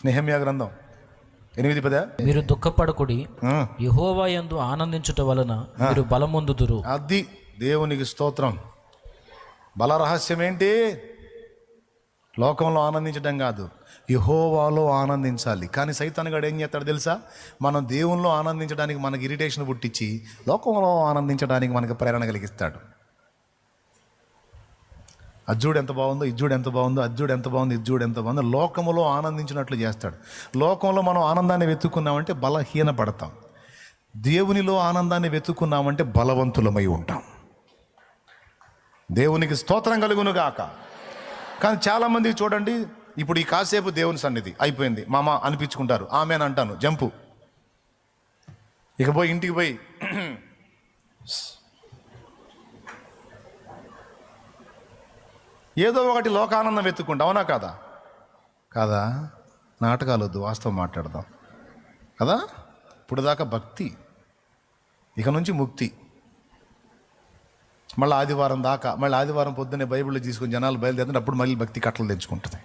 నెహెమ్యా గ్రంథం 8:10. మీరు దుఃఖపడకుడి, యెహోవా యందు ఆనందించుట వలన మీరు బలమొందుదురు. అది దేవునికి స్తోత్రం. బల రహస్యం ఏంటి? లోకంలో ఆనందించడం కాదు, యెహోవాలో ఆనందించాలి. కానీ సైతానుగాడు ఏం చేస్తాడు తెలుసా? మనం దేవునిలో ఆనందించడానికి మనకి ఇరిటేషన్ పుట్టించి లోకంలో ఆనందించడానికి మనకి ప్రేరణ కలిగిస్తాడు. అజ్జుడు ఎంత బాగుందో, ఇజ్జుడు ఎంత బాగుందో, అజ్జుడు ఎంత బాగుందో, ఇజ్జుడు ఎంత బాగుందో, లోకములో ఆనందించినట్లు చేస్తాడు. లోకంలో మనం ఆనందాన్ని వెతుక్కున్నామంటే బలహీన పడతాం. దేవునిలో ఆనందాన్ని వెతుక్కున్నామంటే బలవంతులమై ఉంటాం. దేవునికి స్తోత్రం కలుగును గాక. కానీ చాలామంది చూడండి, ఇప్పుడు ఈ కాసేపు దేవుని సన్నిధి అయిపోయింది మామ అనిపించుకుంటారు, ఆమెను అంటాను జంపు, ఇక పోయి ఇంటికి పోయి ఏదో ఒకటి లోకానందం వెతుక్కుంటా. అవునా కాదా? కాదా? నాటకాలు వద్దు, వాస్తవం మాట్లాడదాం కదా. ఇప్పుడు దాకా భక్తి, ఇక నుంచి ముక్తి. మళ్ళీ ఆదివారం దాకా, మళ్ళీ ఆదివారం పొద్దున్నే బైబిల్లో తీసుకొని జనాలు బయలుదేరుతుంటే అప్పుడు మళ్ళీ భక్తి కట్టలు తెచ్చుకుంటుంది.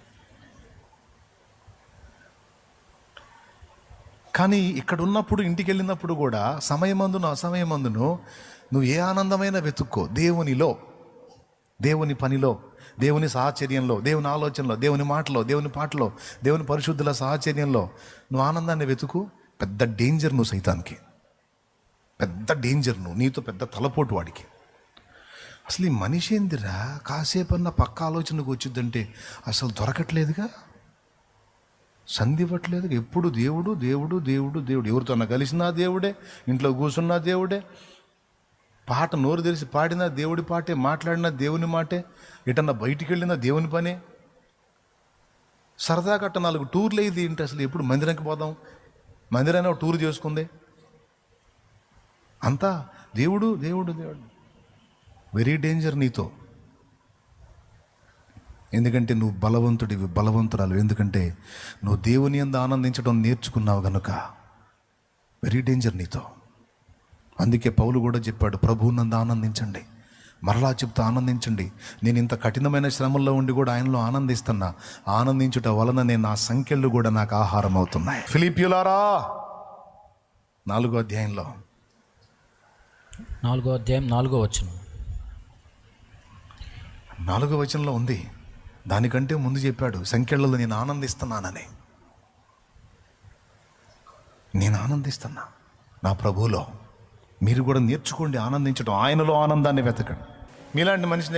కానీ ఇక్కడ ఉన్నప్పుడు, ఇంటికి వెళ్ళినప్పుడు కూడా సమయమందును అసమయమందును నువ్వు ఏ ఆనందమైనా వెతుక్కో. దేవునిలో, దేవుని పనిలో, దేవుని సాహచర్యంలో, దేవుని ఆలోచనలో, దేవుని మాటలో, దేవుని పాటలో, దేవుని పరిశుద్ధుల సాహచర్యంలో నువ్వు ఆనందాన్ని వెతుకు. పెద్ద డేంజర్ నువ్వు సైతానికి, పెద్ద డేంజర్ నువ్వు, నీతో పెద్ద తలపోటు వాడికి. అసలు ఈ మనిషి ఏందిరా కాసేపన్నా పక్క ఆలోచనకు వచ్చిందంటే అసలు దొరకట్లేదుగా, సంధివ్వట్లేదుగా. ఎప్పుడు దేవుడు దేవుడు దేవుడు దేవుడు, ఎవరితోన్నా కలిసినా దేవుడే, ఇంట్లో కూర్చున్నా దేవుడే, పాట నోరు తెరిచి పాడినా దేవుడి పాటే, మాట్లాడినా దేవుని మాటే, ఎటన్నా బయటికి వెళ్ళినా దేవుని పనే. సరదా గట్ట 4 టూర్లు అయింది ఏంటి? అసలు ఎప్పుడు మందిరానికి పోదాం, మందిరాన్ని ఒక టూర్ చేసుకుంది, అంతా దేవుడు దేవుడు దేవుడు. వెరీ డేంజర్ నీతో. ఎందుకంటే నువ్వు బలవంతుడివి, బలవంతురాలు. ఎందుకంటే నువ్వు దేవుని యందు ఆనందించడం నేర్చుకున్నావు కనుక. వెరీ డేంజర్ నీతో. అందుకే పౌలు కూడా చెప్పాడు, ప్రభువునందు ఆనందించండి. మరలా చెప్తా, ఆనందించండి. నేను ఇంత కఠినమైన శ్రమల్లో ఉండి కూడా ఆయనలో ఆనందిస్తున్నా. ఆనందించుట వలన నేను నా సంఖ్యలు కూడా నాకు ఆహారం అవుతున్నాయి. ఫిలిప్పీయులారా 4వ అధ్యాయంలో 4వ అధ్యాయం 4వ వచనం, 4వ వచనంలో ఉంది. దానికంటే ముందు చెప్పాడు, సంఖ్యలలో నేను ఆనందిస్తున్నానని. నేను ఆనందిస్తున్నా నా ప్రభువులో. మీరు కూడా నేర్చుకోండి ఆనందించడం, ఆయనలో ఆనందాన్ని వెతకండి. మీలాంటి మనిషిని